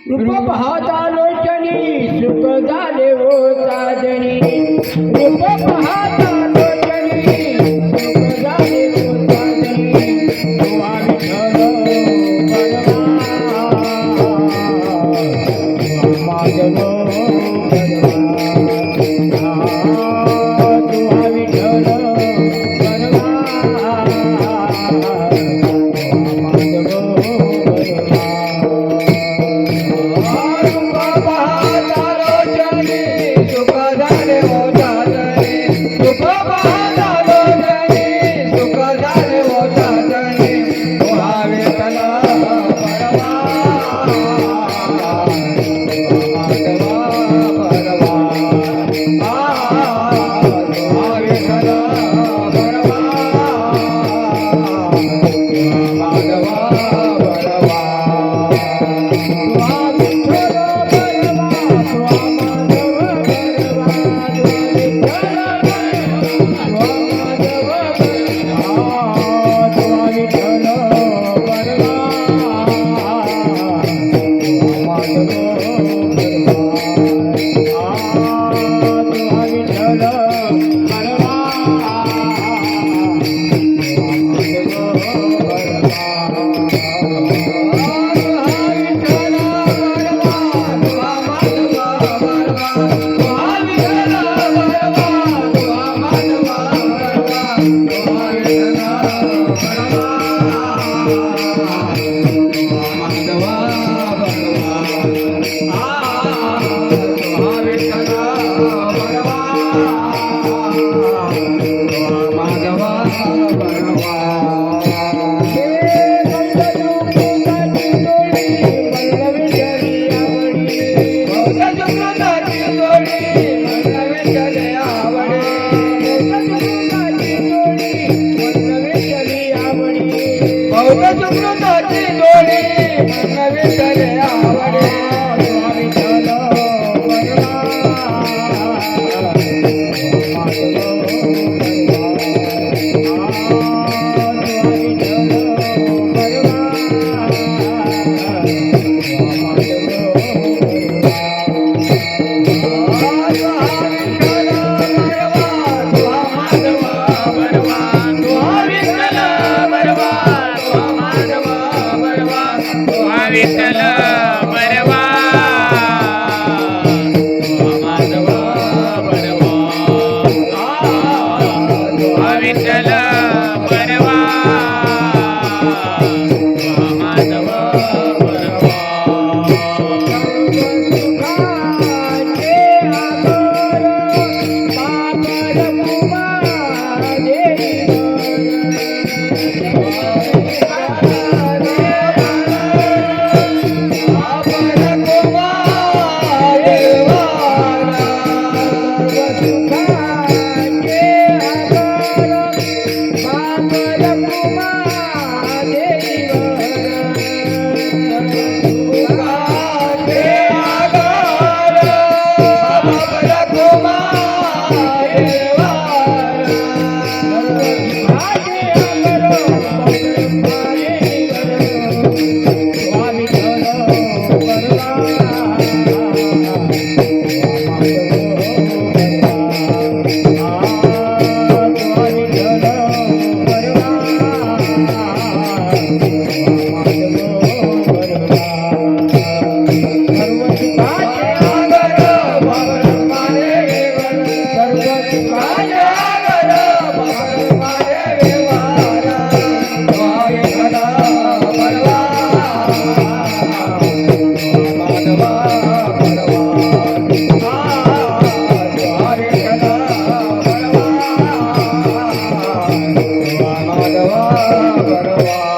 रूप पाहता लोचनी सुख झाले हो साजनी रूप पाहता लोचनी सुख झाले हो साजनी तुवा विठ्ठल माधव तुवा विठ्ठल बरवा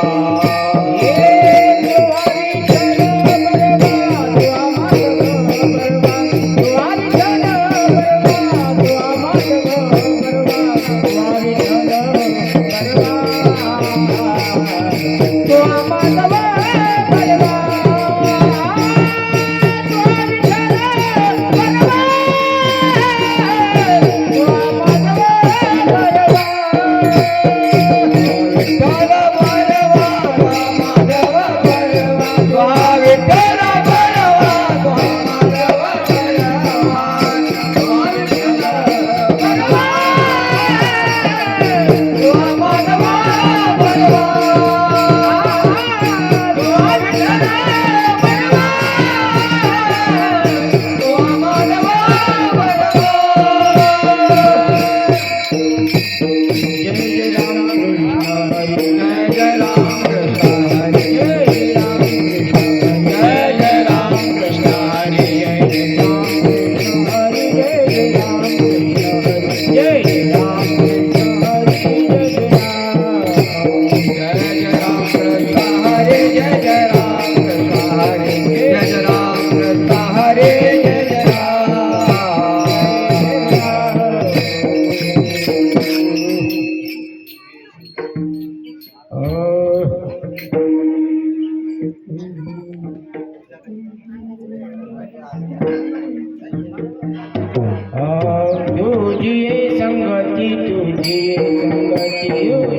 तुझी संगती तुझी संगती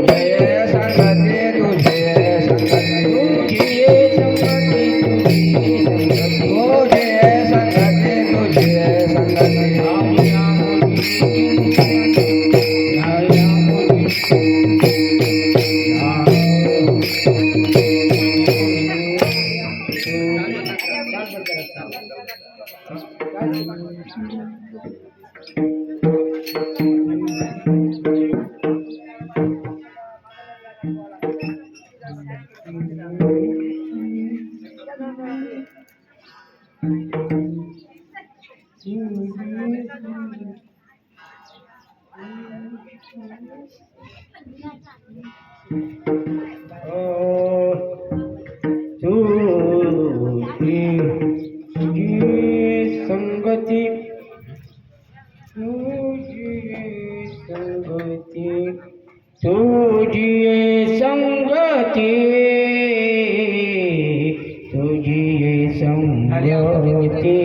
जय संगती तुझे संगती तुझी संगती तुझी संगती तुझे संगती संगती तुझी संगती तुझी संगती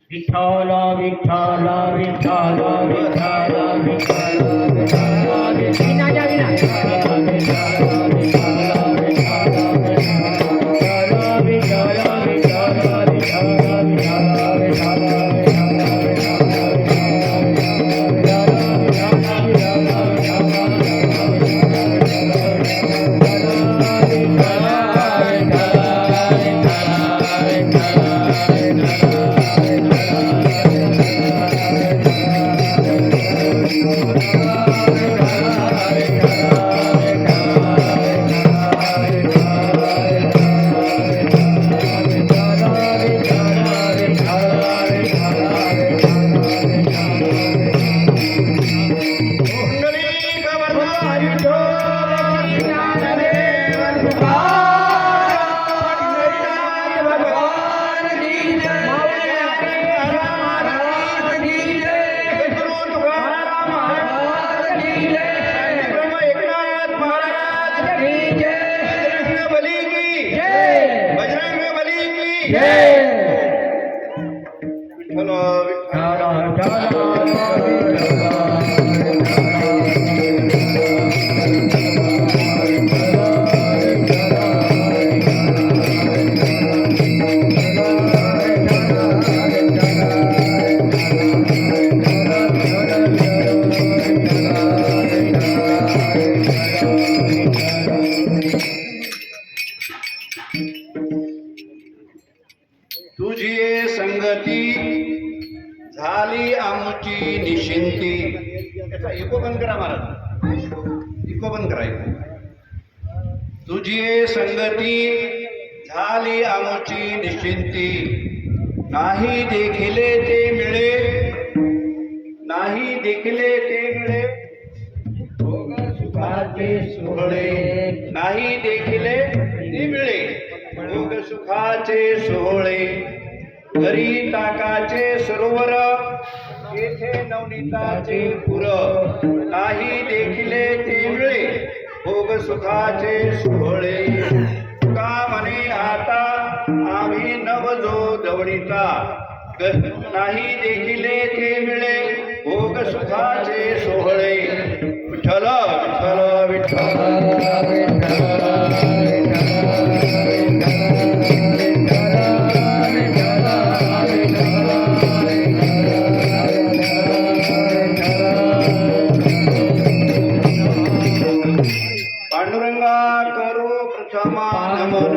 विठ्ठल विठ्ठल विठ्ठल विठ्ठल विठ्ठल तुझी संगती झाली आमची निशिंती. याचा इको बंद करा महाराज, इको बंद करायचं. तुझी संगती झाली आमची निश्चिंती, नाही देखिले ते मिळे, नाही देखिले ते मिळे भोग सुखाचे सोहळे, नाही देखिले ते मिळे भोग सुखाचे सोहळे. घरी ताकाचे सरोवर, येथे नवनीताचे पुर, नाही देखिले ते मिळे भोग सुखाचे सोहळे. का म्हणे आता आम्ही नवजो दवडीचा, नाही देखिले ते मिळे भोग सुखाचे सोहळे. विठ्ठल विठ्ठल विठ्ठल पांडुरंगा करो प्रथमा नमन,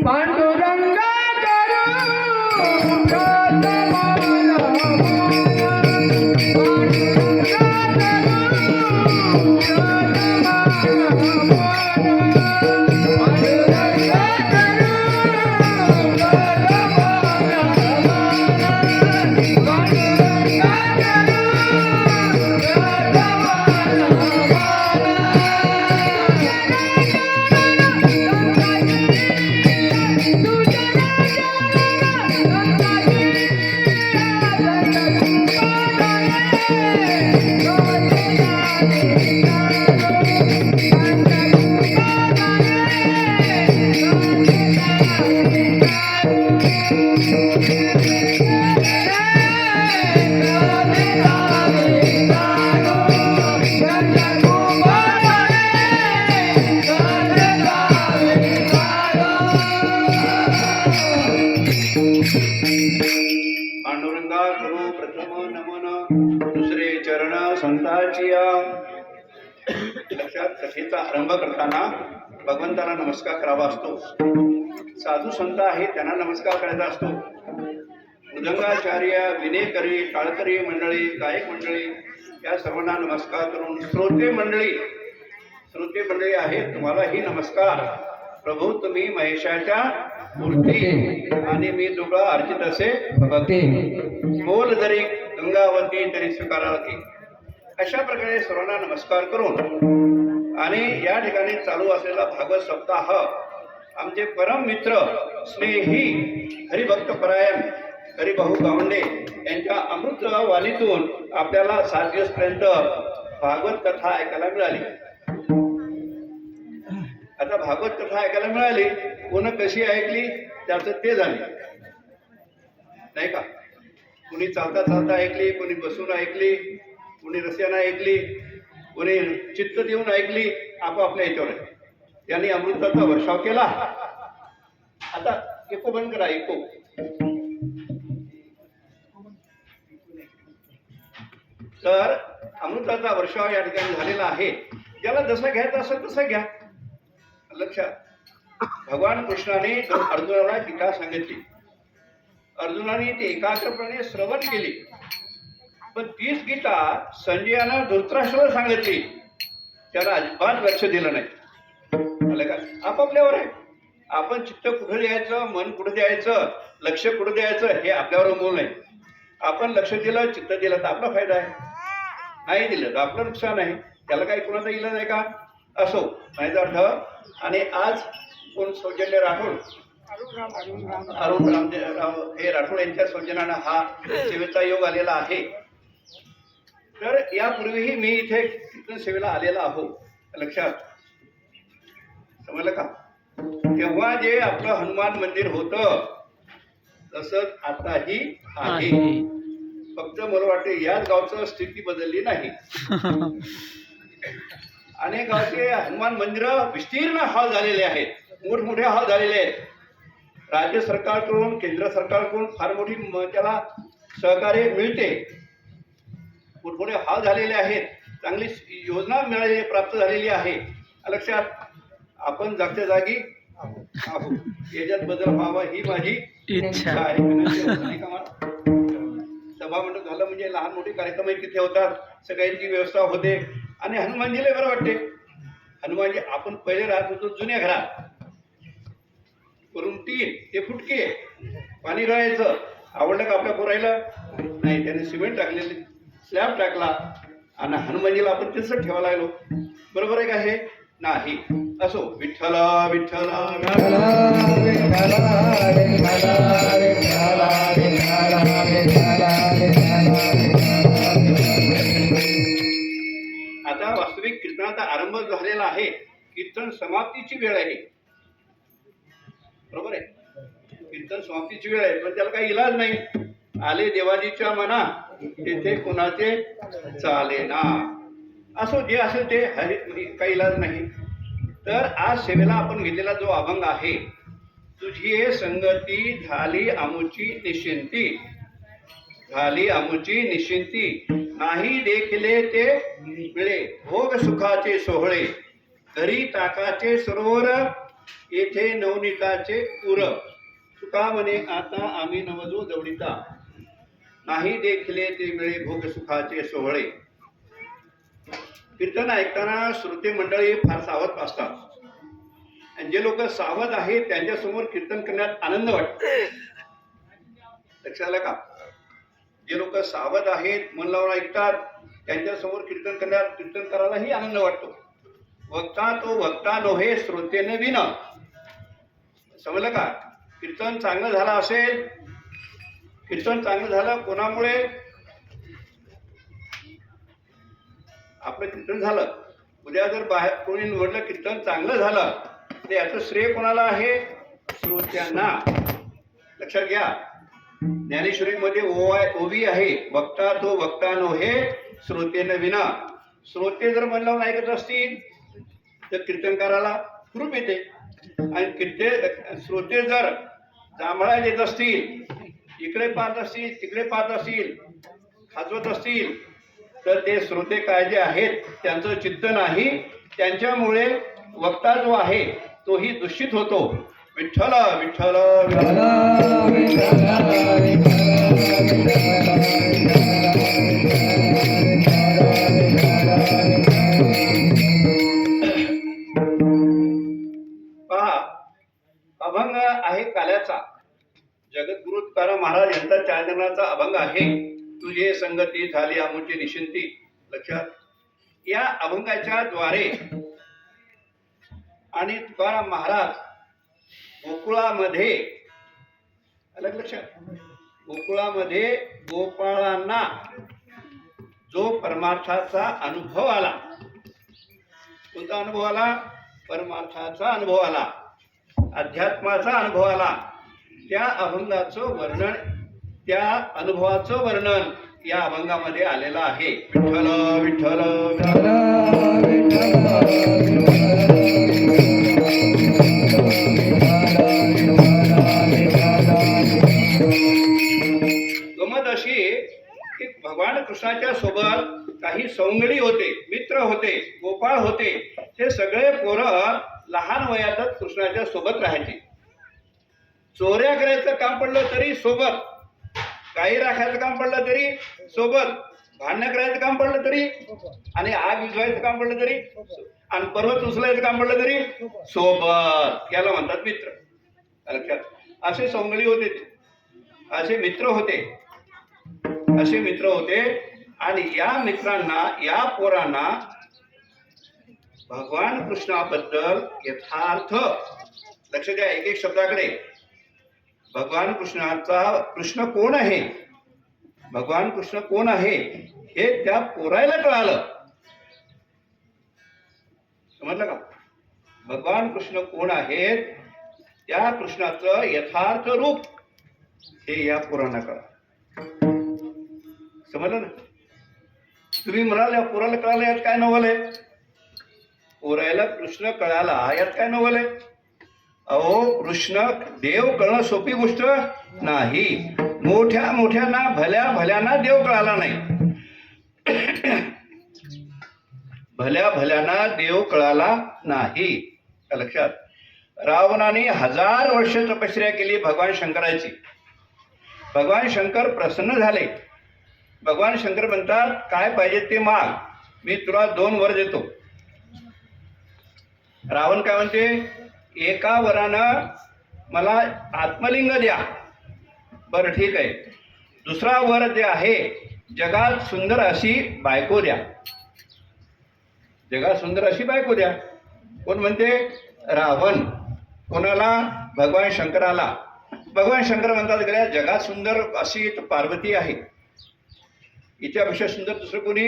पांडुरंगा करू प्रथमा नमन, पांडुरंगा करू प्रथमा नमन. लक्षात कथेचा आरंभ करताना भगवंताला नमस्कार करावा असतो. साधू संत आहेत त्यांना नमस्कार करायचा असतो. मृदंगाचार्य, विनेकरी, टाळकरी मंडळी, गायक मंडळी या सर्वांना नमस्कार करून श्रोते मंडळी आहेत तुम्हालाही नमस्कार. प्रभू तुम्ही महेशाच्या मूर्ती आणि मी तुला अर्चित असे भक्ती. बोल जरी गंगावती तरी स्वीकारावती. अशा प्रकारे सर्वांना नमस्कार करून आणि या ठिकाणी चालू असलेला भागवत सप्ताह आमचे परम मित्र स्नेही हरिभक्त परायण हरिभाऊ गावंडे यांच्या अमृत वाणीतून आपल्याला 7 दिवसपर्यंत भागवत कथा ऐकायला मिळाली. आता भागवत कथा ऐकायला मिळाली, कोण कशी ऐकली त्याचं ते झाले नाही का. कोणी चालता चालता ऐकली, कोणी बसून ऐकली, कोणी रस्त्यानं ऐकली, कोणी चित्त देऊन ऐकली, आपापल्या ह्याच्यावर आहे. त्यांनी अमृताचा वर्षाव केला. आता एको बंद करा, एको. तर अमृताचा वर्षाव या ठिकाणी झालेला आहे. ज्याला जसं घ्यायचं असेल तसं घ्या. लक्षात भगवान कृष्णाने अर्जुनाला गीता सांगितली. अर्जुनाने ती एकाग्रपणे श्रवण केली. पण तीच गीता संजयानं धृतराष्ट्राला सांगितली. त्याला अजिबात लक्ष दिलं नाही. आलं का? आपापल्यावर आहे. आपण चित्त कुठं द्यायचं, मन कुठं द्यायचं, लक्ष कुठं द्यायचं हे आपल्यावर बोल नाही. आपण लक्ष दिलं, चित्त दिलं तर आपला फायदा आहे, नाही दिलं तर आपलं नुकसान आहे. त्याला काही कुणाचा इलाज आहे का? असो नाही अर्थ. आणि आज कोण सौजन्य राठोड, अरुण रामदेव हे राठोड यांच्या सौजन्यानं हा सेवेचा योग आलेला आहे. तर यापूर्वीही मी इथे कीर्तन सेवेला आलेला आहो. लक्षात समजलं का? तेव्हा जे आपलं हनुमान मंदिर होतं तसंच आताही आहे. फक्त मला वाटते याच गावचं स्थिती बदलली नाही. अनेक गावचे हनुमान मंदिर विस्तीर्ण हॉल झालेले आहेत, मोठमोठे हॉल झालेले आहेत. राज्य सरकारकडून केंद्र सरकारकडून फार मोठी त्याला सहकार्य मिळते. मोठमोठे हॉल झालेले आहेत, चांगली योजना मिळालेली प्राप्त झालेली आहे. लक्षात आपण जागच्या जागी आहोत. याच्यात बदल व्हावा ही माझी इच्छा आहे. सभा मंडप झालं म्हणजे लहान मोठे कार्यक्रम तिथे होतात, सगळ्यांची व्यवस्था होते आणि हनुमानजीला बरं वाटते. हनुमानजी आपण पहिले राहत होतो जुन्या घरात, करून 3 ते फुटके पाणी राहायचं. आवडलं का आपल्या पोरायला? नाही, त्याने सिमेंट टाकलेले, स्लॅब टाकला आणि हनुमानजीला आपण तसंच ठेवायला लागलो. बरोबर आहे का हे? नाही. असो. विठ्ठल विठ्ठल आता वास्तविक कीर्तनाचा आरंभ झालेला आहे. कीर्तन समाप्तीची वेळ आहे. बरोबर आहे, कीर्तन समाप्तीची वेळ आहे. पण त्याला काही इलाज नाही. आले देवाजीच्या मना तेथे कुणाचे चाले ना. असो, जे असेल ते काही इलाज नाही. तर आज सेवेला आपण घेतलेला जो अभंग आहे, तुझी हे संगती झाली आमुची निश्चिंती, झाली आमुची निश्चिंती, नाही देखले ते मिळे भोग सुखाचे सोहळे, घरी ताकाचे सरोवर येथे नवनीताचे पुर, तुका म्हणे आता आम्ही नवजो जवळीता, नाही देखले ते मिळे भोग सुखाचे सोहळे. कीर्तन ऐकताना श्रोते मंडळी फार सावध असतात. आणि जे लोक सावध आहेत त्यांच्यासमोर कीर्तन करण्यात आनंद वाटतो. लक्षात आलं का? जे लोक सावध आहेत, मन लावून ऐकतात, त्यांच्यासमोर कीर्तन करायलाही आनंद वाटतो. वक्ता तो वक्ता नोहे श्रोतेने विन. समजलं का? कीर्तन चांगलं झालं असेल, कीर्तन चांगलं झालं कोणामुळे? आपलं कीर्तन झालं. उद्या जर बाहेर कोणी निवडलं कीर्तन चांगलं झालं तर याचं श्रेय कोणाला आहे? श्रोत्यांना. लक्षात घ्या, ज्ञानेश्वरीमध्ये ओवी आहे, वक्ता तो वक्ता नोहे श्रोतेने विना. श्रोते जर मन लावून ऐकत असतील तर कीर्तनकाराला कृप येते. आणि श्रोते जर जांभळा देत असतील, इकडे पाहत असतील, तिकडे पाहत असतील, खाजवत असतील, तर ते श्रोते काय जे आहेत त्यांचं चित्त नाही त्यांच्यामुळे वक्ता जो आहे तोही दूषित होतो. विठ्ठल विठ्ठल विठ्ठल. पहा, अभंग आहे काल्याचा. जगद्गुरु तुकाराम महाराज यांचा चांदनाचा अभंग आहे. तुझे संगती झाली आमुची निशिंती. लक्षात. या अभंगाच्या द्वारे आणि तुकाराम महाराज गोकुळामध्ये, अलग लक्षात, गोकुळामध्ये गोपाळांना जो परमार्थाचा अनुभव आला, कोणता अनुभव आला? परमार्थाचा अनुभव आला, अध्यात्माचा अनुभव आला. त्या अभंगाचं वर्णन, त्या अनुभवाचं वर्णन या अभंगामध्ये आलेलं आहे. विठ्ठल विठ्ठल गमत अशी की भगवान कृष्णाच्या सोबत काही सवंगडी होते, मित्र होते, गोपाळ होते. ते सगळे पोरं लहान वयातच कृष्णाच्या सोबत राहायचे. चोऱ्या करायचं काम पडलं तरी सोबत, गाई राखायचं काम पडलं तरी सोबत, भांडणं करायचं काम पडलं तरी, आणि आग विझवायचं काम पडलं तरी, आणि पर्वत उचलायचं काम पडलं तरी सोबत. याला म्हणतात मित्र. लक्षात. असे सवंगडी होते ते, असे मित्र होते, असे मित्र होते. आणि या मित्रांना, या पोरांना भगवान कृष्णाबद्दल यथार्थ, लक्ष द्या एक एक शब्दाकडे, भगवान कृष्ण कोण आहे, भगवान कृष्ण कोण आहे हे त्या पोरायला कळालं. समजलं का? भगवान कृष्ण कोण आहेत, त्या कृष्णाचं यथार्थ रूप हे या पोरांना कळालं. समजलं ना? तुम्ही म्हणाल या पोराला कळालं, यात काय नवल आहे? पोरायला कृष्ण कळाला, यात काय नवल आहे? अहो, कृष्ण देव कळणं सोपी गोष्ट नाही. मोठ्या मोठ्यांना, भल्या भल्यांना देव कळाला नाही. भल्या भल्यांना देव कळाला नाही. लक्षात. रावणाने 1000 वर्ष तपश्चर्या केली भगवान शंकराची. भगवान शंकर प्रसन्न झाले. भगवान शंकर म्हणतात, काय पाहिजे ते माग, मी तुला 2 वर देतो. रावण काय म्हणते? एका वरानं मला आत्मलिंग द्या. बरं ठीक आहे. दुसरा वर जे आहे, जगात सुंदर अशी बायको द्या. जगात सुंदर अशी बायको द्या. कोण म्हणते? रावण. कोणाला? भगवान शंकराला. भगवान शंकर म्हणतात, गेल्या जगात सुंदर अशी पार्वती आहे, हिच्यापेक्षा सुंदर दुसरं कोणी?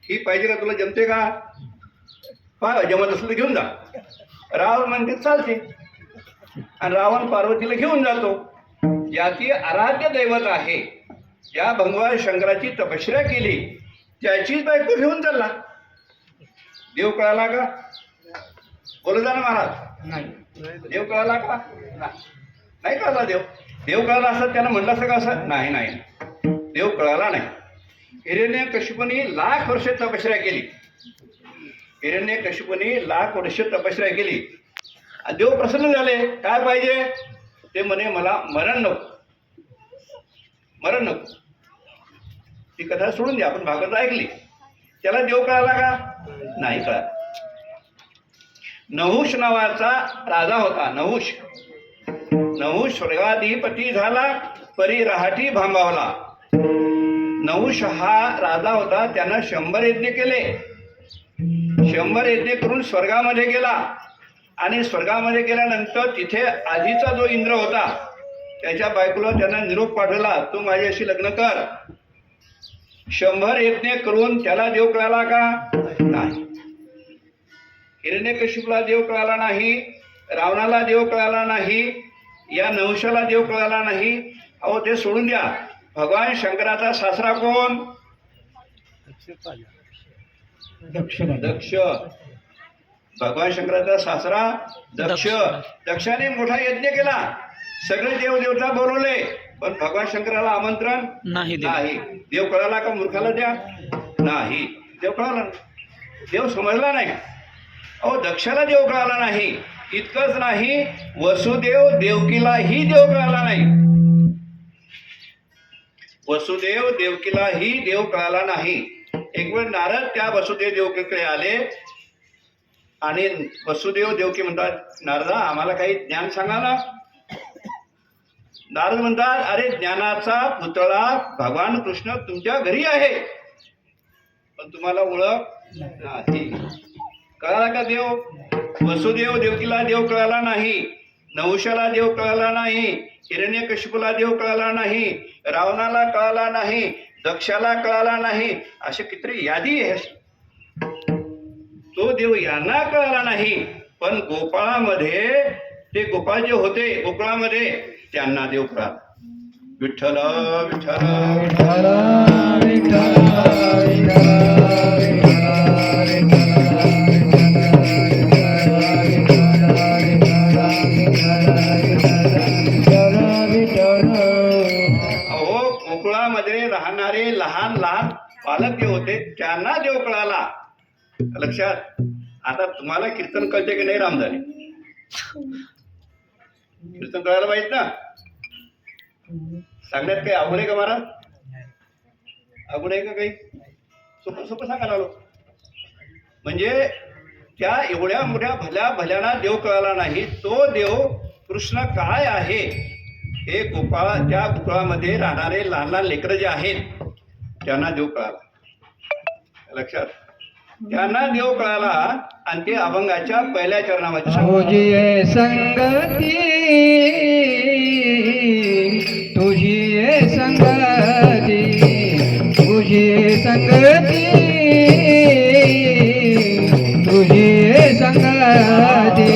ही पाहिजे का? तुला जमते का? पहा, जमत असलं घेऊन जा. रावण म्हणते चालते, आणि रावण पार्वतीला घेऊन जातो. ज्याची आराध्य दैवत आहे, ज्या भगवान शंकराची तपश्चर्या केली, त्याचीच बायको घेऊन चालला. देव कळाला का? बोलू जा ना महाराज. नाही. देव कळाला का? नाही कळाला देव. देव कळाला असं त्यानं म्हटलं असं का? असं नाही. नाही, देव कळाला नाही. हिरण्यकशिपूने 1,00,000 वर्ष तपश्चर्या केली. हिरण्यकशिपूने 1,00,000 वर्ष तपश्चर्या केली. देव प्रसन्न झाले. काय पाहिजे? ते म्हणे, मला मरण नको, मरण नको. ती कथा सोडून द्या, आपण भागवत ऐकली. त्याला देव कळाला का? नाही कळाला. नहुष नावाचा राजा होता. नहुष स्वर्गाधिपती झाला, परी रहाटी भांबावला. नहुष हा राजा होता. त्यानं 100 यज्ञ केले. 100 यज्ञ करून स्वर्गामध्ये गेला, आणि स्वर्गामध्ये गेल्यानंतर तिथे आधीचा जो इंद्र होता, त्याच्या बायकोला त्यानं निरोप पाठवला, तू माझ्याशी लग्न कर. 100 यज्ञ करून त्याला देव कळाला का? नाही. हिरण्यकशिपूला देव कळाला नाही, रावणाला देव कळाला नाही, या नहुषाला देव कळाला नाही. अहो, ते सोडून द्या. भगवान शंकराचा सासरा कोण? दक्ष. भगवान शंकराचा सासरा दक्ष. दक्षाने मोठा यज्ञ केला, सगळे देवदेवता बोलवले, पण भगवान शंकराला आमंत्रण नाही. देव कळाला का? मूर्खाला द्या. नाही, देव कळाला. देव समजला नाही. अहो दक्षाला देव कळाला नाही. इतकंच नाही, वसुदेव देवकीलाही देव कळाला नाही. वसुदेव देवकीलाही देव कळाला नाही. एक वेळ नारद त्या वसुदेव देवकीकडे आले आणि वसुदेव देवकी म्हणतात, नारदा आम्हाला काही ज्ञान सांगा ना. नारद म्हणतात, अरे ज्ञानाचा पुतळा भगवान कृष्ण तुमच्या घरी आहे, पण तुम्हाला ओळख नाही. कळाला का देव? वसुदेव देवकीला देव कळाला नाही, नहुषाला देव कळाला नाही, हिरण्यकशिपूला देव कळाला नाही, रावणाला कळाला नाही, दक्षाला कळाला नाही. अशी कितीतरी यादी आहे. तो देव यांना कळाला नाही, पण गोपाळामध्ये ते गोपाळ जे होते गोकुळामध्ये त्यांना देव कळाला. विठ्ठल विठ्ठल विठ्ठल विठ्ठल अहो गोकुळामध्ये राहणारे लहान लहान बालक जे होते त्यांना देव कळाला. लक्षात. आता तुम्हाला कीर्तन कळते की नाही रामधारी? कीर्तन कळायला पाहिजे ना. सांगण्यात काही अवघड आहे का महाराज? अवघड आहे का काही? सोपं सोपं सांगायला आलो. म्हणजे त्या एवढ्या मोठ्या भल्या भल्याना देव कळाला नाही. तो देव कृष्ण काय आहे हे त्या गोकुळामध्ये राहणारे लहान लहान लेकरं जे आहेत त्यांना देव कळाला. लक्षात. त्यांना देव कळाला आणि ते अभंगाच्या पहिल्या चरणामध्ये तुझी संगती तुझी संगती तुझी संगती तुझी संगती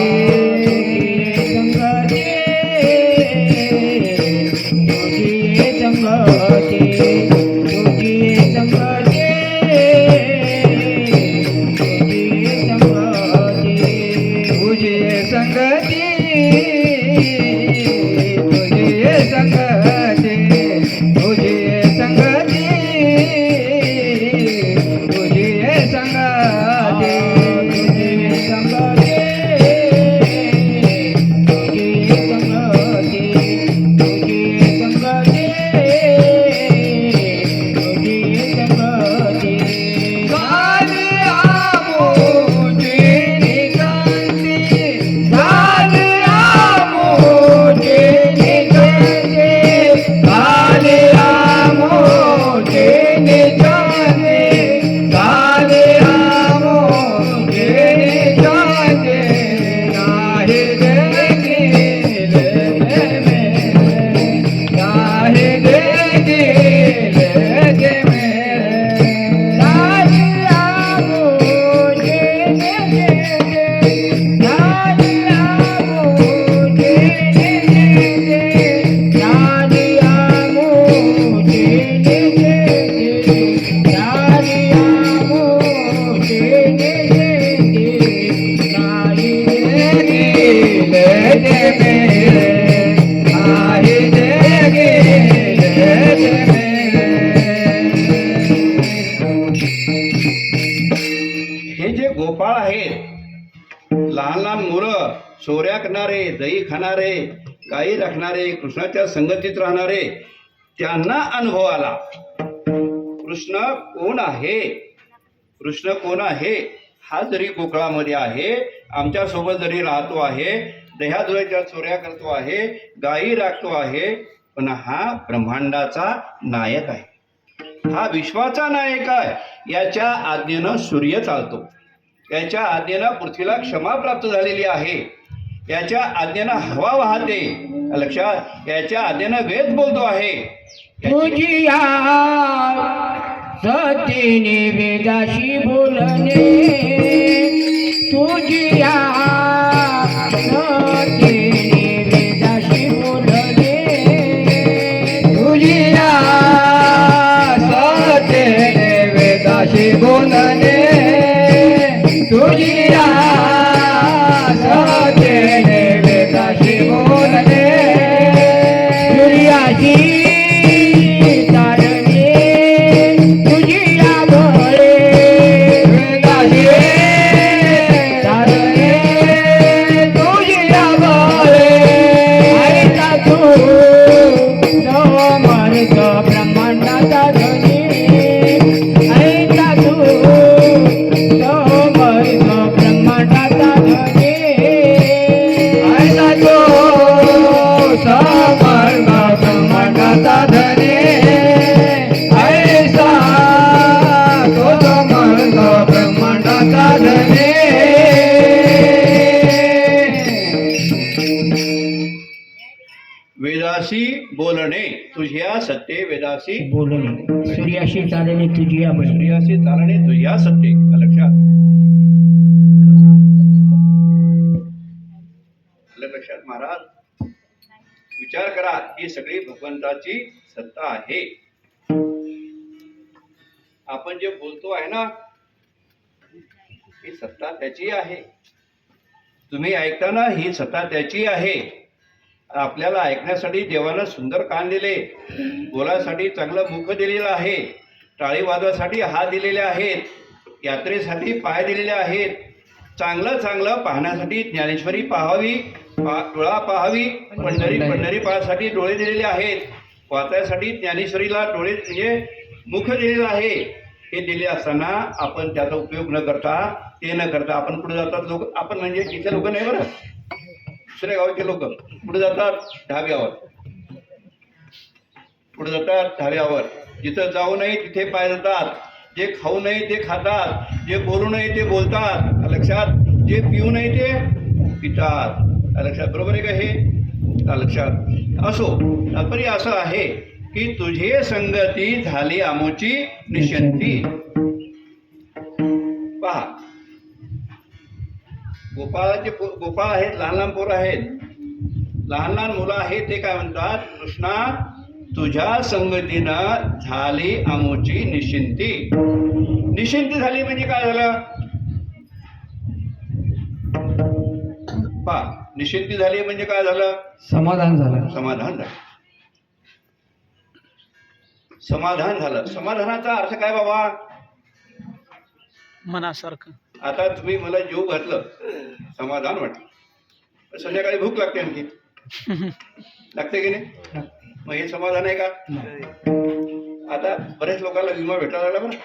हे जे गोपाळ आहेत, लहान लहान मुलं, चोऱ्या करणारे, दही खाणारे, गायी राखणारे, कृष्णाच्या संगतीत राहणारे, त्यांना अनुभव आला कृष्ण कोण आहे. कृष्ण कोण आहे हा जरी गोकुळामध्ये आहे, आमच्या सोबत जरी राहतो आहे, दह्यादुधाच्या चोऱ्या करतो आहे, गायी राखतो आहे, पण हा ब्रह्मांडाचा नायक आहे, हा विश्वाचा नायक आहे. याच्या आज्ञेनं सूर्य चालतो, याच्या आज्ञेनं पृथ्वीला क्षमा प्राप्त झालेली आहे, याच्या आज्ञेनं हवा वाहते. लक्षात. याच्या आज्ञेनं वेद बोलतो आहे. तुझी सतीने वेदाशी बोलणे, तुझी सतीने वेदाशी बोलणे, तुझी सतीने वेदाशी बोलणे, तुझी सतीने वेदाशी बोलणे, सूर्याची तारणे, तुझी बळे वेदाशी वेदासी बोलणे तुझ्या सत्य वेदासी बोलणे सूर्याशी चालणे तुझी आपण सूर्यासी चालणे तुझ्या सत्य लक्षात आलं लक्षात महाराज विचार करा ही सगळी भगवंताची सत्ता आहे आपण जे बोलतो आहे ना ही सत्ता त्याची आहे तुम्ही ऐकताना ही सत्ता त्याची आहे आपल्याला ऐकण्यासाठी देवानं सुंदर कान दिले बोलासाठी चांगलं मुख दिलेलं आहे टाळी वाजवासाठी हात दिलेले आहेत यात्रेसाठी पाय दिलेले आहेत चांगलं चांगलं पाहण्यासाठी ज्ञानेश्वरी पाहावी डोळा पाहावी पंढरी पाहासाठी डोळे दिलेले आहेत वाचायसाठी ज्ञानेश्वरीला डोळे म्हणजे मुख दिलेलं आहे हे दिले असताना आपण त्याचा उपयोग न करता ते न करता आपण पुढे जातात लोक आपण म्हणजे इथे लोक नाही बरं दुसऱ्या गावाचे लोक पुढे जातात ढाब्यावर जिथं जाऊ नये तिथे पाय जातात जे खाऊ नये ते खातात जे बोलू नये ते बोलतात लक्षात जे पिऊ नये ते पितात लक्षात बरोबर आहे का हे लक्षात असो तात्पर्य असं आहे की तुझे संगती झाली आमोची निश्चिंती पहा गोपाळ आहेत लहान पोरं आहेत लहान मुलं आहेत ते काय म्हणतात कृष्णा तुझ्या संगतीनं झाली आमोची निश्चिंती निश्चिंती झाली म्हणजे काय झालं पहा निश्चिंती झाली म्हणजे काय झालं समाधान झालं समाधान झालं समाधानाचा अर्थ काय बाबा मनासारखं आता तुम्ही मला जेव घातलं समाधान वाटलं संध्याकाळी भूक लागते आणखी लागते की नाही मग हे समाधान आहे का आता बरेच लोकांना विमा भेटायला लागला बरं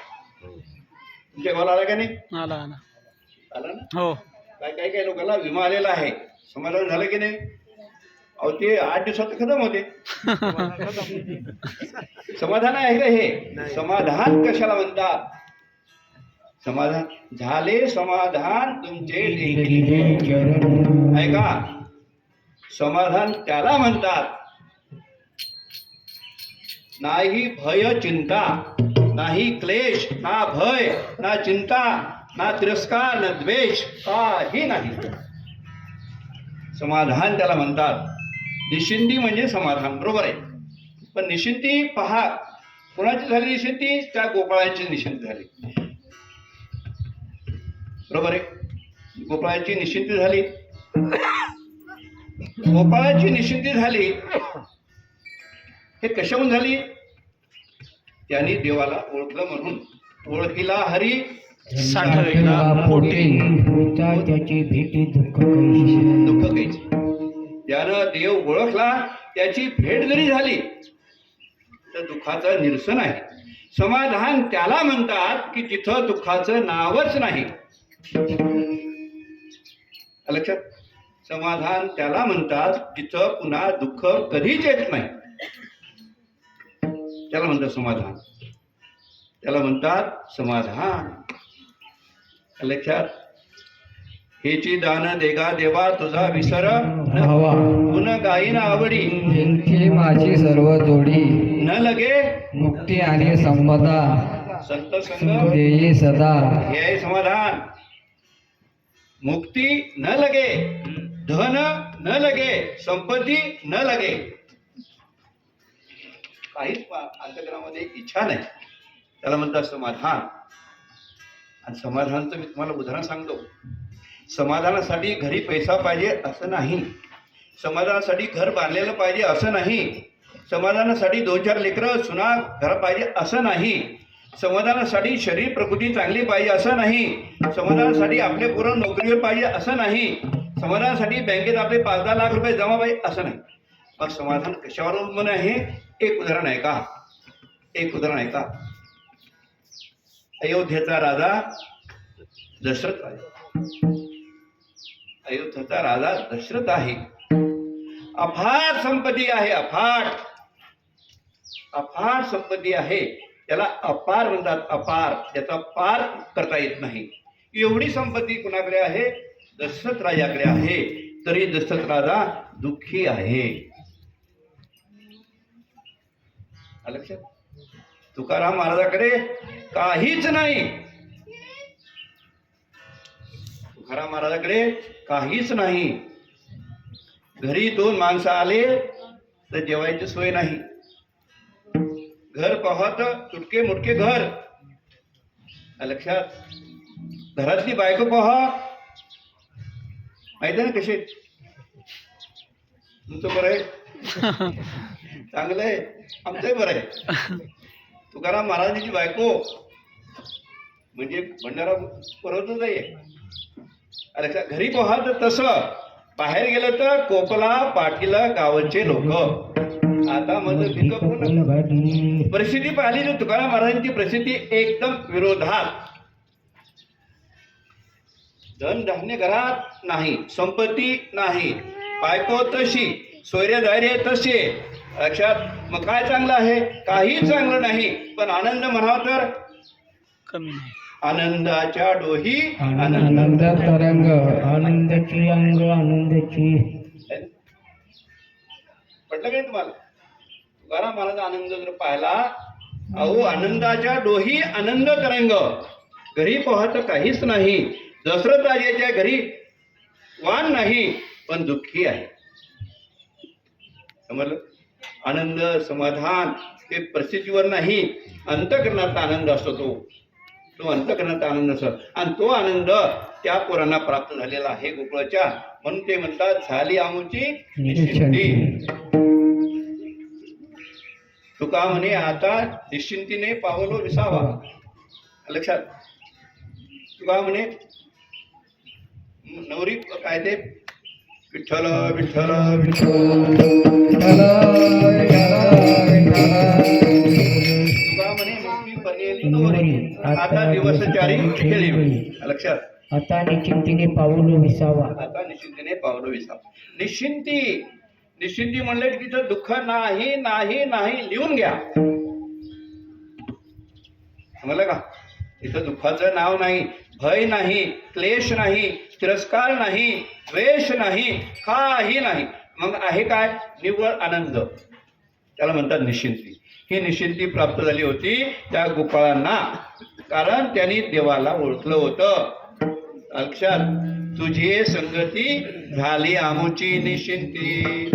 तुमच्या गावाला आला का नाही आला ना हो काही लोकांना विमा आलेला आहे समाधान झालं की नाही अहो ते 8 दिवसात खतम होते समाधान आहे का हे समाधान कशाला म्हणतात समाधान झाले समाधान तुमचे देखिले चरण आहे का समाधान त्याला म्हणतात नाही भय चिंता नाही क्लेश ना भय ना चिंता ना तिरस्कार ना द्वेष काही नाही समाधान त्याला म्हणतात निश्चिंती म्हणजे समाधान बरोबर आहे पण निश्चिंती पहा कोणाची झाली निश्चिंती त्या गोपाळांची निश्चिंती झाली बरोबर आहे गोपाळाची निश्चिंती झाली गोपाळाची निश्चिंती झाली हे कशाहून झाली त्यांनी देवाला ओळखलं म्हणून ओळखीला हरी साठविला पोटे होता त्याची भेटी दुःख कैसी दुःख काहीच त्यानं देव ओळखला त्याची भेट जरी झाली तर दुःखाचं निरसन आहे समाधान त्याला म्हणतात की तिथं दुःखाचं नावच नाही लक्षात समाधान त्याला म्हणतात जिथं पुन्हा दुःख कधीच येत नाही त्याला म्हणतात समाधान त्याला म्हणतात समाधान लक्षात हेची दान देगा देवा तुझा विसर हवा गुण गाईन आवडी यांची माझी सर्व जोडी न लगे मुक्ती आणि संपदा संत संग देई सदा हे आहे समाधान मुक्ती न लगे धन न लगे संपत्ती न लगे काहीच अंतकरणामध्ये इच्छा नाही त्याला म्हणतात समाधान आणि समाधानाचं मी तुम्हाला उदाहरण सांगतो समाधानासाठी घरी पैसा पाहिजे असं नाही समाधानासाठी घर बांधलेलं पाहिजे असं नाही समाधानासाठी 2-4 लेकरं सुना घर पाहिजे असं नाही समाधानासाठी शरीर प्रकृती चांगली पाहिजे असं नाही समाधानासाठी आपले पोरं नोकरीवर पाहिजे असं नाही समाधानासाठी बँकेत आपले 5-10 लाख रुपये जमा पाहिजे असं नाही मग समाधान कशावर अवलंबून आहे एक उदाहरण आहे का अयोध्येचा राजा दशरथ आहे अफाट संपत्ती आहे अफाट संपत्ती आहे त्याला अपार म्हणतात अपार त्याचा पार करता येत नाही एवढी संपत्ती कुणाकडे आहे दशरथ राजाकडे आहे तरी दशरथ राजा दुःखी आहे आलं लक्षात? तुकाराम महाराजाकडे काहीच नाही. तुकाराम महाराजाकडे काहीच नाही. घरी 2 माणसं आले तर जेवायची सोय नाही. घर पाहत तुटके मुटके घर. लक्षात? घरातली बायको पहा, माहिती आहे ना कसे. तुमचं बरं आहे, चांगलं आहे, आमचंही बरं आहे. तुकाराम महाराजांची बायको म्हणजे भंडारा परवतच आहे. लक्षात? घरी पहा तर तसं, बाहेर गेलं तर कोपला पाटीला गावाचे लोक. आता माझं पिकअप परिस्थिती पाहिली तर तुकाराम महाराजांची परिस्थिती एकदम विरोधात. धन धान्य घरात नाही, संपत्ती नाही, बायको तशी, सोयरेदारे तसे. लक्षात? मग काय चांगलं आहे? काही चांगलं नाही. पण आनंद म्हणावं तर कमी नाही. आनंदाच्या डोही आनंद तरंग. आनंदाची अंग आनंदाची. पटलं काय तुम्हाला? तुकाराम महाराज आनंद जर पाहिला, अहो आनंदाच्या डोही आनंद तरंग. घरी पाहत काहीच नाही. दशरथ राजाच्या घरी वाण नाही, पण दुःखी आहे. समजलं? आनंद समाधान हे परिस्थितीवर नाही, अंतःकरणाचा आनंद असतो. तो अंतःकरणाचा आनंद असतो. आणि तो आनंद त्या पोरांना प्राप्त झालेला आहे गोकुळाच्या. म्हणून ते म्हणतात, झाली आमची निश्चिंती. तुका म्हणे आता निश्चिंतीने पावलो विसावा. लक्षात? तुका म्हणे नवरी काय ते विठ्ठल विठ्ठल विठ्ठल. तुका म्हणे मुक्ती पनेली नवरी, आता दिवस चारी खेळी. लक्षात? आता निश्चिंतीने पाऊल विसावा. आता निश्चिंतीने पावलो विसावा. निश्चिंती, निश्चिंती म्हणलं की तिथं दुःख नाही नाही नाही लिहून घ्या. समजलं का? इथं दुःखाचं नाव नाही, भय नाही, क्लेश नाही, तिरस्कार नाही, द्वेष नाही, काही नाही. मग आहे काय? निव्वळ आनंद. त्याला म्हणतात निश्चिंती. ही निश्चिंती प्राप्त झाली होती त्या गोपाळांना, कारण त्यांनी देवाला ओळखलं होतं. लक्षात? तुझी संगती झाली आमची निश्चिंती.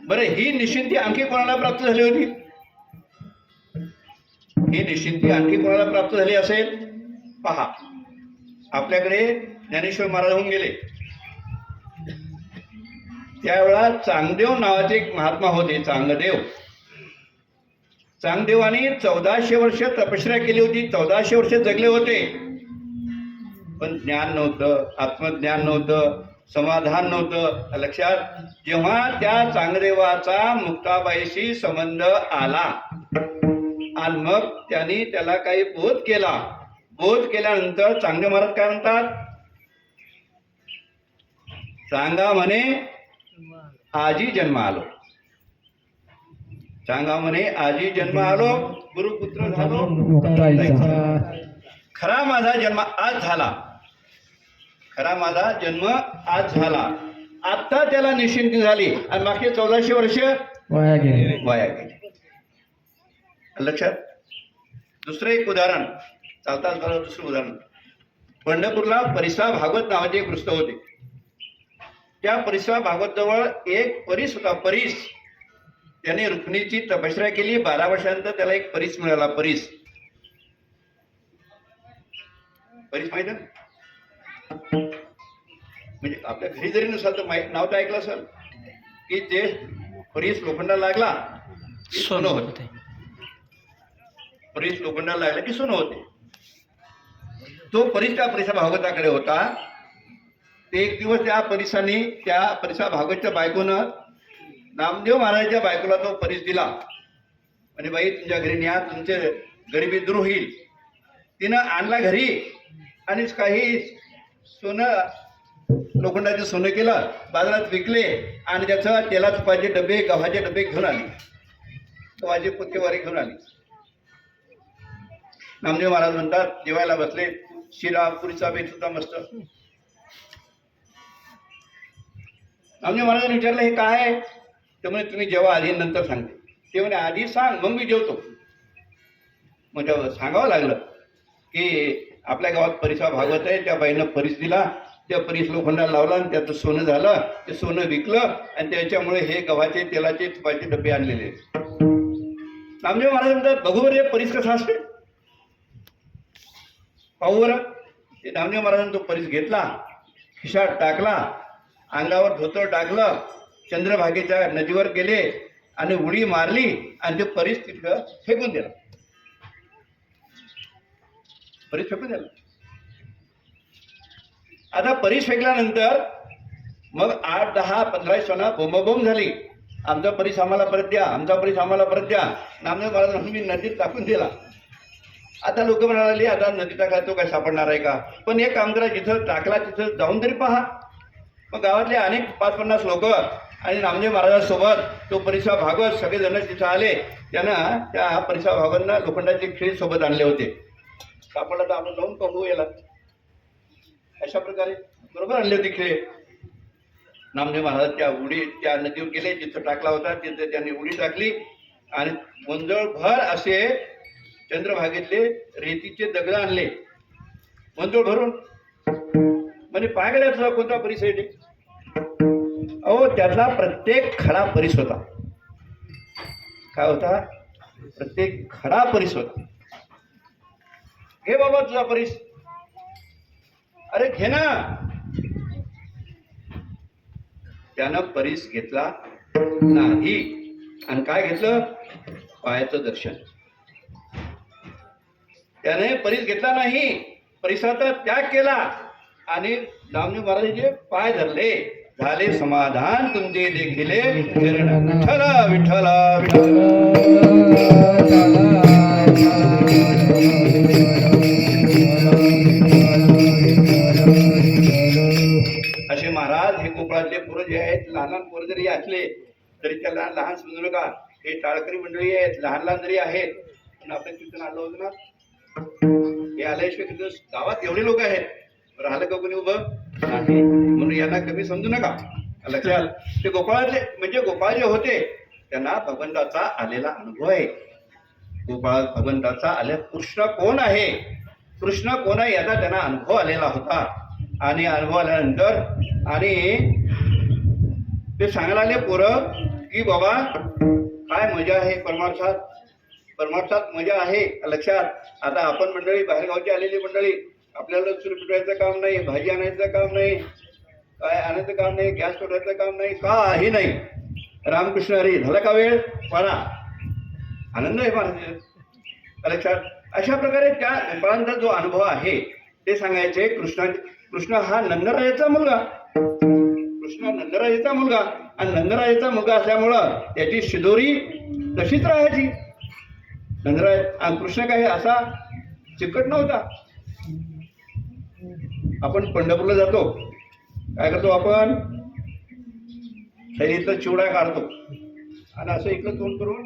बरं, ही निश्चिंती आणखी कोणाला प्राप्त झाली होती? ही निश्चिंती आणखी कोणाला प्राप्त झाली असेल? पहा, आपल्याकडे ज्ञानेश्वर महाराज होऊन गेले. त्यावेळा चांगदेव नावाचे एक महात्मा होते. चांगदेवानी 1400 वर्ष तपश्चर्या केली होती. 1400 वर्ष जगले होते, पण ज्ञान नव्हतं, आत्मज्ञान नव्हतं, समाधान नव्हतं. लक्षात? जेव्हा त्या चांगदेवाचा मुक्ताबाईशी संबंध आला आणि मग त्यांनी त्याला काही बोध केला. बोध केल्यानंतर चांगदेव महाराज काय म्हणतात? सांगा म्हणे आजी जन्म आलो. सांगा म्हणे आजी जन्म आलो, गुरुपुत्र झालो मुक्ताईचा. खरा माझा जन्म आज झाला. खरा माझा जन्म आज झाला. आता त्याला निश्चिंती झाली आणि मागचे 1400 वर्ष वाया गेले. वाया गेले. लक्षात? दुसरं एक उदाहरण, चालता दुसरं उदाहरण. पंढरपूरला परिसा भागवत नावाचे एक गृहस्थ होते. त्या परिसा भागवत जवळ एक परीस होता. परीस. त्याने रुक्मिणीची तपश्चर्या केली. 12 वर्षानंतर त्याला एक परीस मिळाला. परीस माहित आहे? म्हणजे आपल्या घरी जरी नसाल तर नाव तर ऐकलं असेल की जे परीस लोखंडाला लागला की सोनं होते. परीस लोखंडाला लागला की सोनं होते. तो परीस त्या परिसा भागवताकडे होता. एक दिवस त्या परिसा भागवतच्या बायकोनं नामदेव महाराजांच्या बायकोला तो परीस दिला. म्हणजे बाई तुमच्या घरी न्या, तुमचे गरिबी दूर होईल. तिनं आणला घरी आणि काही सोनं, लोखंडाचे सोनं केलं, बाजारात विकले आणि त्याचं तेला तुपाचे डबे, गव्हाचे डबे घेऊन आली. गव्हाचे पोतेवारी घेऊन आली. नामदेव महाराज म्हणतात, जेवायला बसले. शिरा पुरीचा बेत होता मस्त. नामदेव महाराजांनी विचारलं, हे काय आहे? त्यामुळे तुम्ही जेव्हा आधी नंतर सांगते ते म्हणे आधी सांग मग मी जेवतो. मग तेव्हा सांगावं लागलं की आपल्या गावात परिसा भागवत आहे, त्या बाईनं परीस दिला, त्या परीस लोखंडाला लावला आणि त्याचं सोनं झालं, ते सोनं विकलं आणि त्याच्यामुळे हे गव्हाचे तेलाचे तुपाचे डबे आणलेले. नामदेव महाराज म्हणतात बघू बरं हे परीस कसा असते, पाहू बरं. ते नामदेव महाराजांनी तो परीस घेतला, खिशात टाकला, अंगावर धोतर टाकलं, चंद्रभागेच्या नदीवर गेले आणि उडी मारली आणि ते परीस तिथं फेकून दिला. परीस फेकून दिला. आता परीस फेकल्यानंतर मग 8, 10, 15 सोना बोंबाबोंब झाली. आमचा परीस आम्हाला परत द्या, आमचा परीस आम्हाला परत द्या. नामदेव महाराज मी नदीत टाकून दिला. आता लोक म्हणाले आता नदीत टाकला तो काय सापडणार आहे का, पण एक काम करा जिथं टाकला तिथं जाऊन तरी पहा. मग गावातले अनेक 5-50 लोक आणि नामदेव महाराजांसोबत तो परिसा भागवत सगळेजण तिथं आले. त्यानं त्या परिसा भागवतना लोखंडाचे खिळे सोबत आणले होते. सापडला तर आपण जाऊन पाहू याला. अशा प्रकारे बरोबर आणले होते खिळे. नामदेव महाराज त्या नदीवर गेले, जिथं टाकला होता तिथं त्यांनी उडी टाकली आणि मंजळभर असे चंद्रभागेतले रेतीचे दगड आणले, मंजूळ भरून. म्हणजे पायगड्याचा कोणता परिस आहे? अहो त्यातला प्रत्येक खडा परिस होता. काय होता? प्रत्येक खडा परिस होता. घे बाबा तुझा परिस, अरे घे ना. त्यानं परिस घेतला नाही आणि काय घेतलं? पायाचं दर्शन. त्याने परिस घेतला नाही, परिसाचा त्याग केला आणि नामदेव महाराजांचे पाय धरले. झाले समाधान तुमचे देखिले विठ्ठला विठ्ठला असे महाराज हे गोकुळातले पोरं जे आहेत, लहान लहान पोरं जरी असले तरी त्या लहान लहान समजू नका. हे टाळकरी मंडळी आहेत, लहान लहान जरी आहेत, पण आपण तिथून आलो होतो ना, हे आल्याशिवाय तिथं गावात एवढे लोक आहेत, राहिलं का कोणी उभं नाही, म्हणून यांना कमी समजू नका. लक्षात. ते गोपाळातले म्हणजे गोपाळ जे होते त्यांना भगवंताचा आलेला अनुभव आहे. गोपाळ भगवंताचा आले कृष्ण कोण आहे, कृष्ण कोण आहे याचा त्यांना अनुभव आलेला होता. आणि अनुभव आल्यानंतर आणि ते सांगायला आले पोरं की बाबा काय मजा आहे परमार्थात, परमार्थात मजा आहे. लक्षात. आता आपण मंडळी बाहेरगावची आलेली मंडळी, आपल्याला चूल पेटवायचं काम नाही, भाजी आणायचं काम नाही, काय आणायचं काम नाही, गॅस पेटवायचं काम नाही, काही नाही. रामकृष्ण हरी. झाला का वेळ? पळा. आनंद आहे महाराज. लक्षात. अशा प्रकारे त्या गोपाळांचा जो अनुभव आहे ते सांगायचे. कृष्ण हा नंदराजाचा मुलगा, कृष्ण नंदराजाचा मुलगा आणि नंदराजाचा मुलगा असल्यामुळं त्याची शिदोरी तशीच राहायची. नंदराज आणि कृष्ण काही असा चिकट नव्हता. आपण पंढरपूरला जातो, काय करतो आपण? शरीराचा चिवडा काढतो आणि असं इकडं तोंड करून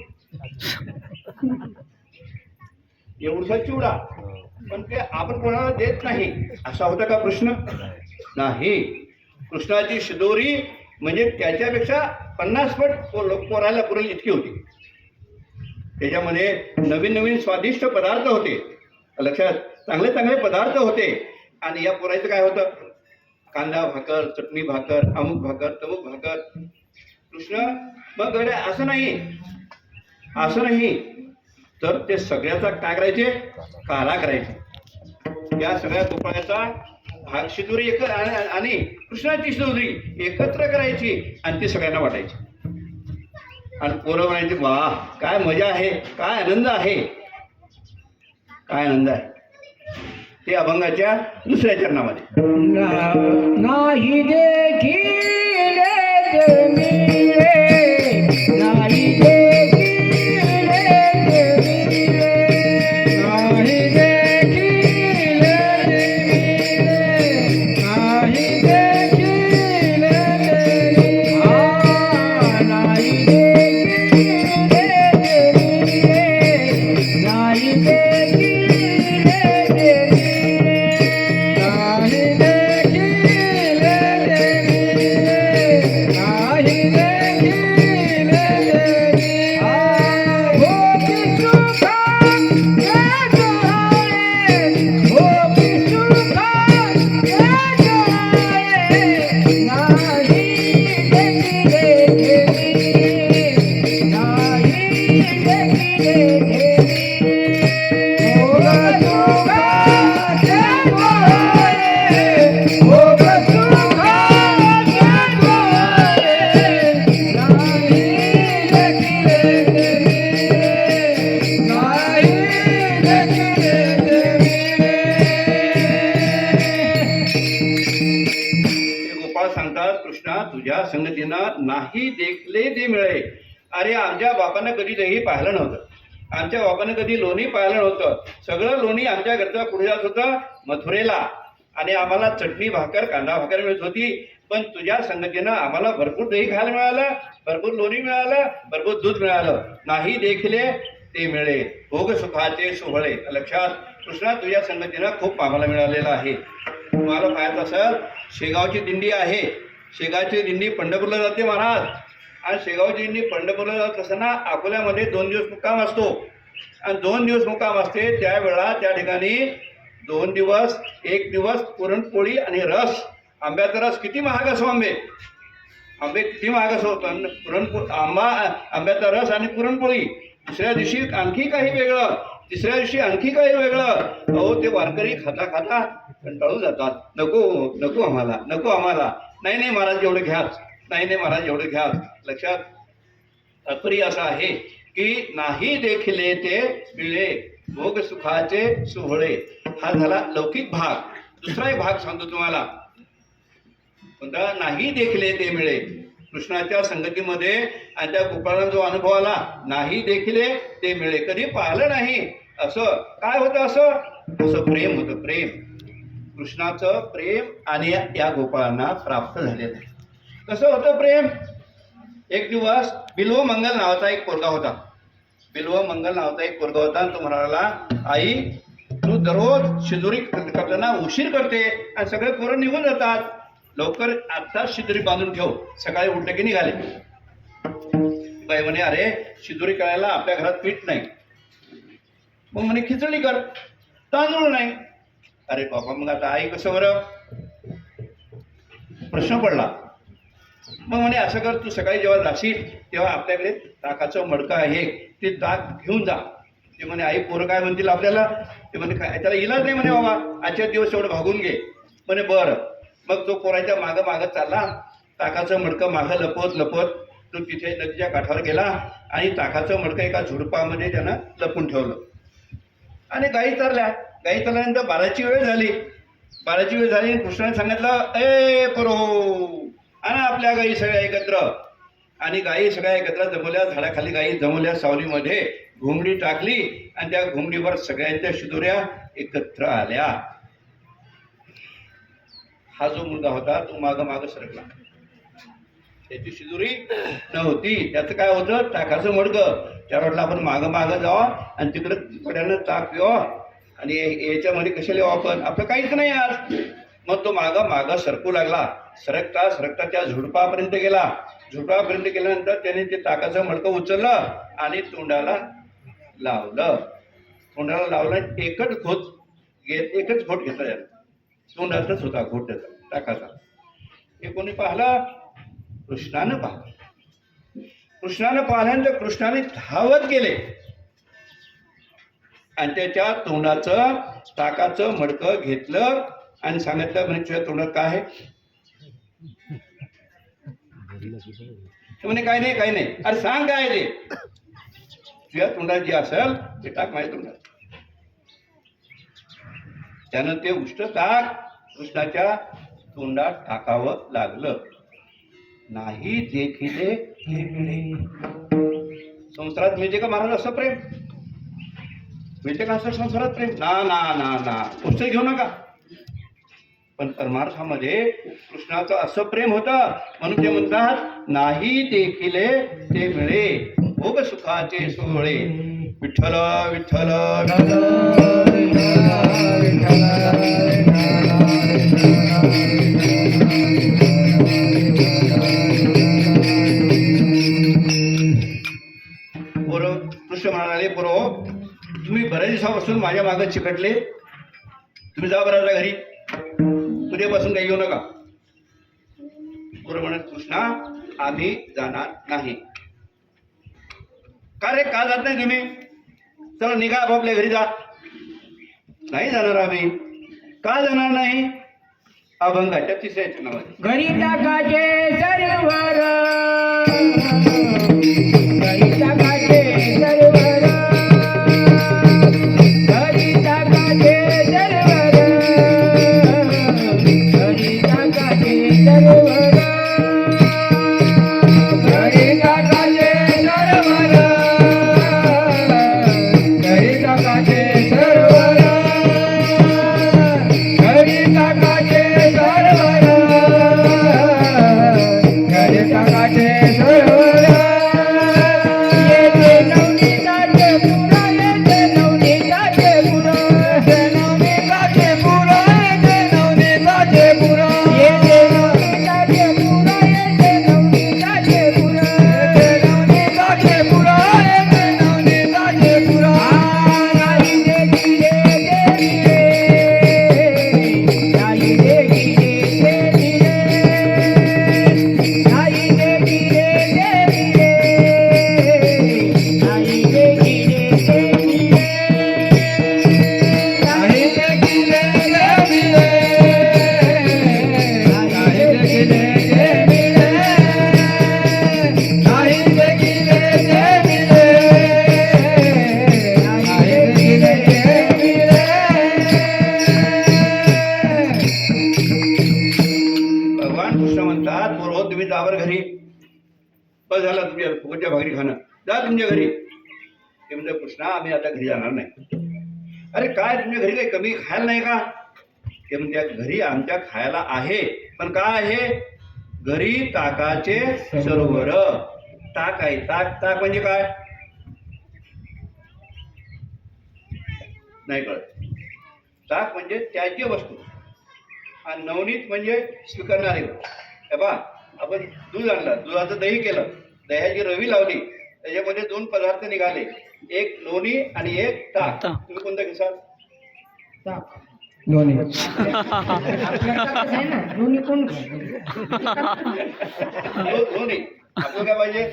एवढा चिवडा, पण ते आपण कोणाला देत नाही. असा होता का कृष्ण? नाही. कृष्णाची शिदोरी म्हणजे त्याच्यापेक्षा 50 पट पोरायला पुरेल इतकी होती. त्याच्यामध्ये नवीन नवीन स्वादिष्ट पदार्थ होते. लक्षात. चांगले चांगले पदार्थ होते. आणि या पोरायचं काय होतं? कांदा भाकर, चटणी भाकर, अमुक भाकर, तमुक भाकर. कृष्ण मग गड्या असं नाही, असं नाही, तर ते सगळ्याचा काय करायचे? काला करायचे. या सगळ्या गोपाळाचा भाग शिदोरी एक आणि कृष्णाची शिदोरी एकत्र करायची आणि ती सगळ्यांना वाटायची. आणि पोरं म्हणायचे वा काय मजा आहे, काय आनंद आहे, काय आनंद आहे. ते अभंगाच्या दुसऱ्या चरणामध्ये नाही देखील मिळे, नाही देखील मिळे, नाही देखील मिळे, नाही देखील मिळे, नाही देखील मिळे, नाही देखील मिळे. मला सांगतात, कृष्णा तुझ्या संगतीनं नाही देखले ते मिळे. अरे आमच्या बापानं कधी दही पाहिलं नव्हतं, आमच्या बापानं कधी लोणी पाहिलं नव्हतं. सगळं लोणी आमच्या घरचं पुढे जात होतं मथुरेला, आणि आम्हाला चटणी भाकर कांदा भाकर मिळत होती. पण तुझ्या संगतीनं आम्हाला भरपूर दही खायला मिळालं, भरपूर लोणी मिळालं, भरपूर दूध मिळालं. नाही देखले ते मिळे भोग सुखाचे सोहळे. लक्षात, कृष्णा तुझ्या संगतीनं खूप आम्हाला मिळालेलं आहे. तुम्हाला पाहत असेल, शेगावची दिंडी आहे, शेगावची दिंडी पंढरपूरला जाते महाराज. आणि शेगावची दिंडी पंढरपूरला जात असताना अकोल्यामध्ये 2 दिवस मुक्काम असतो. आणि 2 दिवस मुक्काम असते त्यावेळेला त्या ठिकाणी 2 दिवस 1 दिवस पुरणपोळी आणि रस, आंब्याचा रस किती महाग असो, आंबे किती महाग असो, आंब्याचा रस आणि पुरणपोळी. दुसऱ्या दिवशी आणखी काही वेगळं, तिसऱ्या दिवशी आणखी काही वेगळं. अहो ते वारकरी खाता खाता कंटाळून जातात. नको नको आम्हाला, नको आम्हाला. नाही नाही महाराज एवढं घ्याच, नाही नाही महाराज एवढं घ्याच. लक्षात, तात्पर्य असं आहे की नाही देखले ते मिळे भोग सुखाचे सोहळे. हा झाला लौकिक भाग. दुसरा एक भाग सांगतो तुम्हाला, कोणता? नाही देखले ते मिळे. कृष्णाच्या संगतीमध्ये आणि त्या गोपाळांना जो अनुभव आला, नाही देखले ते मिळे, कधी पाहिलं नाही. असं काय होतं? असं प्रेम होतं, प्रेम. कृष्णाचं प्रेम आणि या गोपाळांना प्राप्त झालेलं आहे. कसं होतं प्रेम? एक दिवस बिल्व मंगल नावाचा एक पोरगा होता. बिल्व मंगल नावाचा एक पोरगा होता. आणि तो म्हणाला, आई तू दररोज शिदोरी करताना उशीर करते आणि सगळे पोरं निघून जातात, लवकर आत्ताच शिदोरी बांधून ठेव, सकाळी उठले की निघाले. बाई म्हणे, अरे शिदोरी करायला आपल्या घरात पीठ नाही. मग म्हणे खिचडी कर, तांदूळ नाही. अरे बाबा, मग आता आई कसं बरं? प्रश्न पडला. मग म्हणे असं कर, तू सकाळी जेव्हा जाशील तेव्हा आपल्याकडे ताकाचं मडकं आहे, ते ताक घेऊन जा. ते म्हणे, आई पोरं काय म्हणतील आपल्याला? ते म्हणे काय त्याला इलाज नाही म्हणे बाबा, आजच्या दिवस एवढं भागून घे. म्हणे बरं. मग तो पोराच्या मागं मागं चालला, ताकाचं मडकं मागं लपवत लपवत तो तिथे नदीच्या काठावर गेला आणि ताकाचं मडकं एका झुडपामध्ये त्यानं लपून ठेवलं. आणि गाई चरल्या. गाई चरल्यानंतर 12ची वेळ झाली. 12ची वेळ झाली आणि कृष्णाने सांगितलं, ए पोरो, आणा आपल्या गाई सगळ्या एकत्र. आणि गाई सगळ्या एकत्र जमवल्या, झाडाखाली गाई जमवल्या, सावलीमध्ये घुमडी टाकली आणि त्या घुमडीवर सगळ्यांच्या शिदोऱ्या एकत्र आल्या. हा जो मुलगा होता तो मागं मागं सरकला, त्याची शिदोरी नव्हती. त्याचं काय होतं? ताकाचं मडकं. त्या वाटलं आपण मागं मागं जावं आणि तिकडं पड्यानं ताक पिवावं आणि याच्यामध्ये कशाला यावं आपण, आपलं काहीच नाही आज. मग तो मागं मागं सरकू लागला. सरकता सरकता त्या झुडपापर्यंत गेला. झुडपापर्यंत गेल्यानंतर त्याने ते ताकाचं मडकं उचललं आणि तोंडाला लावलं. तोंडाला लावलं, एकच घोट घेतला त्याला. तोंडातच होता घोट त्याचा ताकाचा. हे कोणी पाहिलं? कृष्णानं पाहिलं. कृष्णानं पाहिल्यानंतर कृष्णाने धावत गेले आणि त्याच्या तोंडाचं ताकाचं मडकं घेतलं आणि सांगितलं, म्हणे तुझ्या तोंडात काय आहे? म्हणे काही नाही, काही नाही. अरे सांग काय आहे ते? तुझ्या तोंडात जे असेल ते टाक माझ्या तोंडात. त्यानं ते उष्ट ताक कृष्णाच्या तोंडात टाकावं लागलं. नाही देखिले ते मिळे. संसारात मिळते का महाराज असं प्रेम? मिळते का असं संसारात प्रेम? ना ना ना ना, पुस्तक घेऊ नका. पण परमार्थामध्ये कृष्णाचं असं प्रेम होतं म्हणून ते म्हणतात, नाही देखिले ते मिळे भोग सुखाचे सोहळे. विठ्ठल विठ्ठल पोरं कृष्ण म्हणाले, पोरं तुम्ही बऱ्याच दिवसापासून माझ्या मागं चिकटले, तुम्ही जा बरं घरी, उद्यापासून काही येऊ नका. पोरं म्हणत, कृष्णा आम्ही जाणार नाही. का रे, का जात नाही तुम्ही? चला निघा, आपापल्या घरी जा. नाही जाणार आम्ही. का जाणार नाही? अभंगाच्या 3ऱ्या चरणामध्ये घरी टाकाचे सर्वर, घरी टाकाचे सर्वर, घरी टाकाचे सर्वर, घरी टाकाचे सर्वर. कृष्ण म्हणतात पोर हो तुम्ही जावर घरी, बस झाला तुमच्या फुकटच्या भाकरी खाणं, जा तुमच्या घरी. ते म्हणजे कृष्णा आम्ही आता घरी जाणार नाही. अरे काय तुमच्या घरी काही कमी खायला नाही का? ते म्हणते घरी आमच्या खायला आहे, पण काय आहे? घरी ताकाचे सरोवर. ताक आहे. ताक ताक म्हणजे काय नाही कळत. ताक म्हणजे त्याज्य वस्तू आणि नवनीत म्हणजे स्वीकारणारी. हे पहा आपण दूध आणलं, दुधाचं दही केलं, दह्याची रवी लावली, त्याच्यामध्ये 2 पदार्थ निघाले, एक लोणी आणि एक ताक. तुम्ही कोणतं घेसाल? दोन्ही. आपल्याकडे आहे ना दोन्ही कोण लोणी. आपलं काय पाहिजे?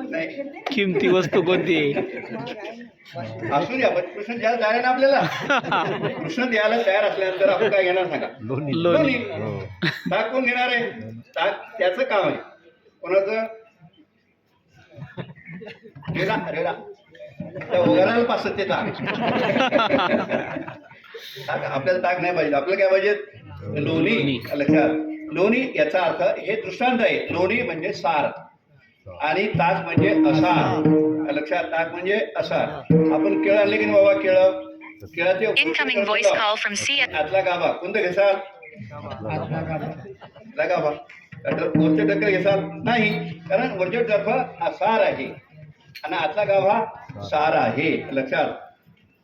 नाही किमती वस्तू कोणती आहे? असू द्या, पण कृष्ण द्यायला तयार आहे ना आपल्याला. कृष्ण द्यायला तयार असल्यानंतर आपण काय घेणार सांगा? लोणी. ताक कोण घेणार आहे? ताक त्याचं काम आहे. कोणाचं? रेडा रेडा त्या उगाराला पासत ते ताक. आपल्याला ताक नाही पाहिजे. आपल्याला काय पाहिजे? लोणी. लक्षात. लोणी याचा अर्थ हे दृष्टांत आहे. लोणी म्हणजे सार आणि ताक म्हणजे असार. लक्षात. ताक म्हणजे असार. आपण केळं आणले की नाही बाबा? केळाचे Incoming voice call from CS. आतला गाभा कोणतं घेसाल? आतला गाभा. वरचे टक्कर घेसाल? नाही, कारण वरचे टर्फ असार आहे आणि आतला गाभा सार आहे. लक्षात.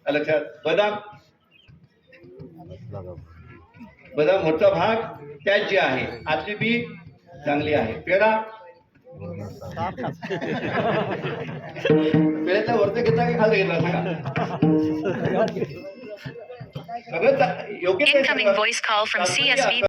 लक्षात. बदाम. बदाम वरचा भाग त्याज्य आहे, आतली बी चांगली आहे. पेढा. पेढ्याचा वरचा घेतला की खाली घेतला सांगा? सगळं योग्य. Incoming voice call from CSV.